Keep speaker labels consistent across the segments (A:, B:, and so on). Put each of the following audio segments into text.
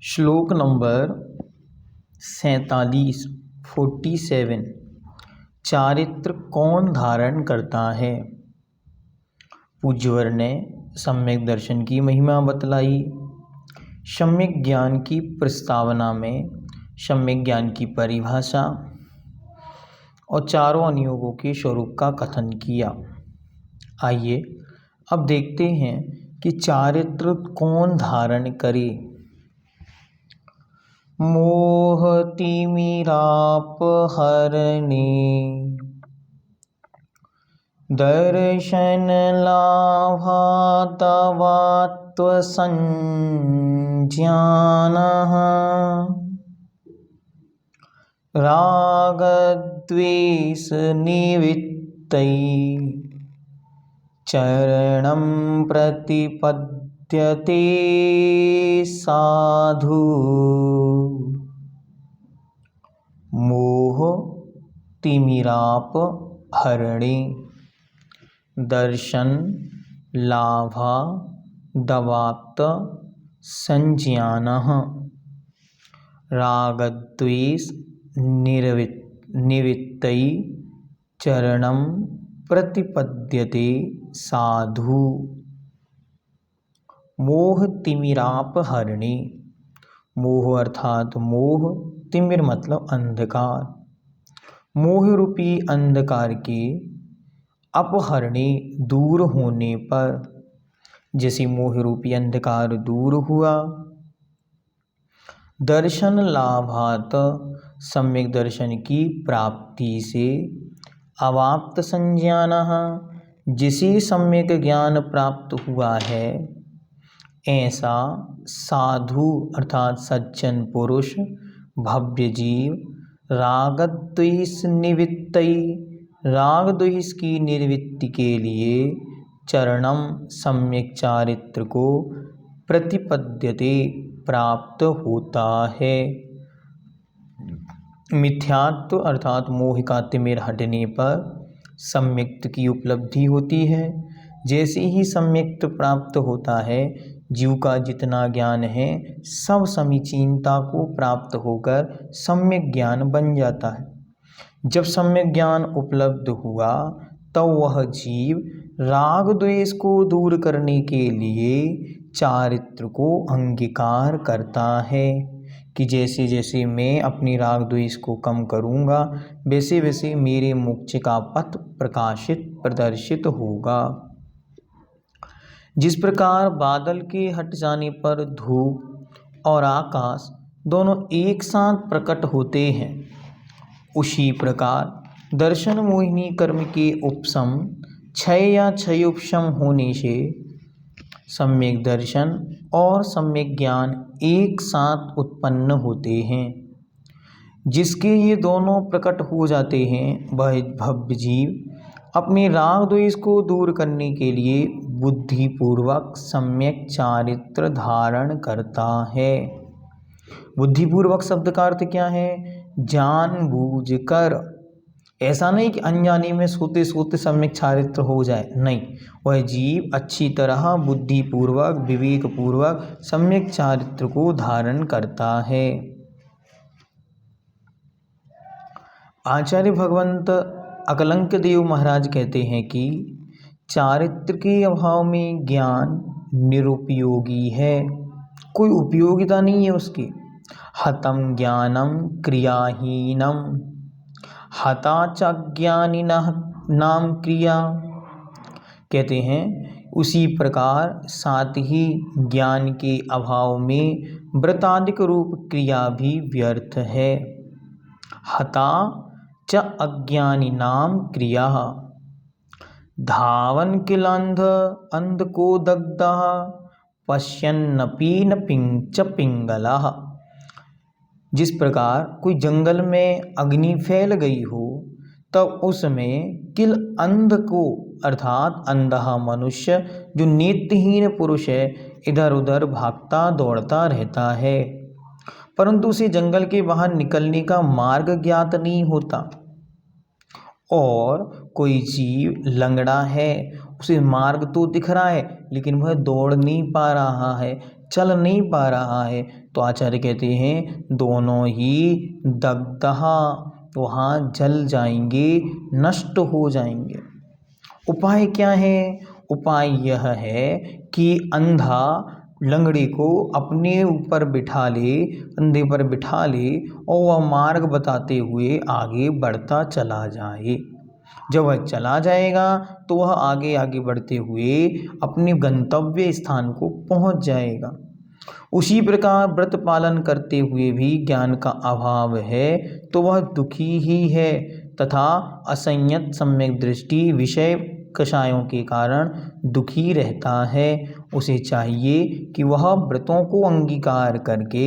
A: श्लोक नंबर 47 चारित्र कौन धारण करता है। पूज्यवर ने सम्यक दर्शन की महिमा बतलाई। सम्यक ज्ञान की प्रस्तावना में सम्यक ज्ञान की परिभाषा और चारों अनुयोगों के स्वरूप का कथन किया। आइए अब देखते हैं कि चारित्र कौन धारण करे। मोहतिमिरापहरणे दर्शन लाभातवात्वसंज्ञानः रागद्वेष निवृत्तै चरणं प्रतिपद्यते साधु। मोह तिमिरापहरणे दर्शन लाभा दवाप्त संज्ञानः रागद्वेष निवृत्तै चरणं प्रतिपद्यते साधु। मोह तिमिरापहरणे, मोह अर्थात मोह, तिमिर मतलब अंधकार, मोह रूपी अंधकार के अपहरणे दूर होने पर, जैसे मोह रूपी अंधकार दूर हुआ। दर्शन लाभात, सम्यक दर्शन की प्राप्ति से, अवाप्त संज्ञानः, जिसे सम्यक ज्ञान प्राप्त हुआ है ऐसा साधु अर्थात सज्जन पुरुष भव्य जीव रागद्वेष निवृत्तै, राग द्वेष की निवृत्ति के लिए चरणम सम्यक चारित्र को प्रतिपद्यते प्राप्त होता है। मिथ्यात्व अर्थात मोह का तिमिर हटने पर सम्यक्त की उपलब्धि होती है। जैसे ही सम्यक्त प्राप्त होता है जीव का जितना ज्ञान है सब समीचीनता को प्राप्त होकर सम्यक ज्ञान बन जाता है। जब सम्यक ज्ञान उपलब्ध हुआ तब वह जीव राग द्वेष को दूर करने के लिए चारित्र को अंगीकार करता है कि जैसे जैसे मैं अपनी राग द्वेष को कम करूँगा वैसे वैसे मेरे मोक्ष का पथ प्रदर्शित होगा। जिस प्रकार बादल के हट जाने पर धूप और आकाश दोनों एक साथ प्रकट होते हैं, उसी प्रकार दर्शन मोहिनी कर्म के उपशम क्षय या क्षयोपशम होने से सम्यक दर्शन और सम्यक ज्ञान एक साथ उत्पन्न होते हैं। जिसके ये दोनों प्रकट हो जाते हैं वह भव्य जीव अपने राग द्वेष को दूर करने के लिए बुद्धिपूर्वक सम्यक चारित्र धारण करता है। बुद्धिपूर्वक शब्द का अर्थ क्या है? जानबूझकर, ऐसा नहीं कि अनजाने में सोते सोते सम्यक चारित्र हो जाए, नहीं, वह जीव अच्छी तरह बुद्धिपूर्वक विवेकपूर्वक सम्यक चारित्र को धारण करता है। आचार्य भगवंत अकलंक देव महाराज कहते हैं कि चारित्र के अभाव में ज्ञान निरुपयोगी है, कोई उपयोगिता नहीं है उसकी। हतम ज्ञानम क्रियाहीनम, हता च ज्ञानिनः नाम क्रिया। कहते हैं उसी प्रकार साथ ही ज्ञान के अभाव में व्रतादिक रूप क्रिया भी व्यर्थ है। हता च अज्ञानिनाम क्रिया, धावन किल अंध को दग्धः पश्यन्नपि न पिंच पिंगलः। जिस प्रकार कोई जंगल में अग्नि फैल गई हो तब उसमें किल अंध को अर्थात अंधा मनुष्य जो नेत्रहीन पुरुष है इधर उधर भागता दौड़ता रहता है, परंतु उसे जंगल के बाहर निकलने का मार्ग ज्ञात नहीं होता। और कोई जीव लंगड़ा है, उसे मार्ग तो दिख रहा है लेकिन वह दौड़ नहीं पा रहा है, चल नहीं पा रहा है, तो आचार्य कहते हैं दोनों ही दग्धः, वहाँ जल जाएंगे, नष्ट हो जाएंगे। उपाय क्या है? उपाय यह है कि अंधा लंगड़े को अपने ऊपर बिठा ले, कंधे पर बिठा ले और वह मार्ग बताते हुए आगे बढ़ता चला जाए। जब वह चला जाएगा तो वह आगे आगे बढ़ते हुए अपने गंतव्य स्थान को पहुंच जाएगा। उसी प्रकार व्रत पालन करते हुए भी ज्ञान का अभाव है तो वह दुखी ही है तथा असंयत सम्यक दृष्टि विषय कषायों के कारण दुखी रहता है। उसे चाहिए कि वह व्रतों को अंगीकार करके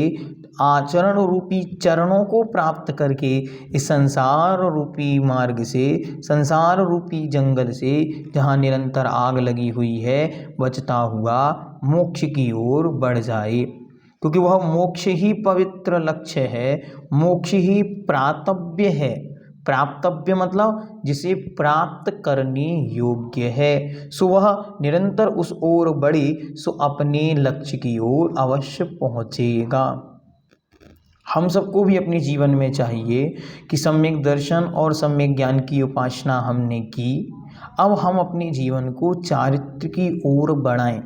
A: आचरण रूपी चरणों को प्राप्त करके इस संसार रूपी मार्ग से, संसार रूपी जंगल से जहाँ निरंतर आग लगी हुई है, बचता हुआ मोक्ष की ओर बढ़ जाए, क्योंकि वह मोक्ष ही पवित्र लक्ष्य है, मोक्ष ही प्राप्तव्य है। प्राप्तव्य मतलब जिसे प्राप्त करने योग्य है, सो वह निरंतर उस ओर बढ़े, सो अपने लक्ष्य की ओर अवश्य पहुँचेगा। हम सबको भी अपने जीवन में चाहिए कि सम्यक दर्शन और सम्यक ज्ञान की उपासना हमने की, अब हम अपने जीवन को चारित्र की ओर बढ़ाएं।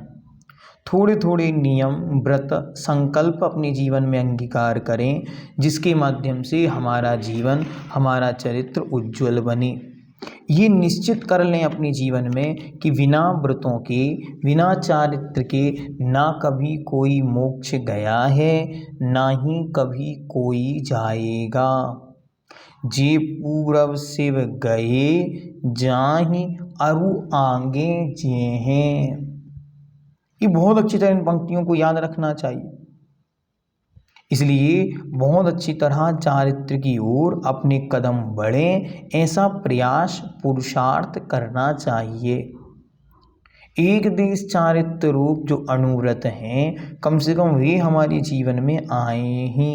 A: थोड़े थोड़े नियम, व्रत, संकल्प अपने जीवन में अंगीकार करें, जिसके माध्यम से हमारा जीवन, हमारा चरित्र उज्ज्वल बने। ये निश्चित कर लें अपने जीवन में कि बिना व्रतों के, बिना चारित्र के ना कभी कोई मोक्ष गया है, ना ही कभी कोई जाएगा। जे पूरब शिव गए, जाहि अरु आगे जे हैं। ये बहुत अच्छी तरह इन पंक्तियों को याद रखना चाहिए। इसलिए बहुत अच्छी तरह चारित्र की ओर अपने कदम बढ़ें, ऐसा प्रयास पुरुषार्थ करना चाहिए। एक देश चारित्र रूप जो अनुव्रत हैं, कम से कम वे हमारे जीवन में आए ही।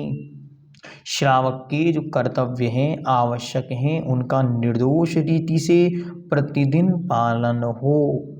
A: श्रावक के जो कर्तव्य हैं, आवश्यक हैं, उनका निर्दोष रीति से प्रतिदिन पालन हो।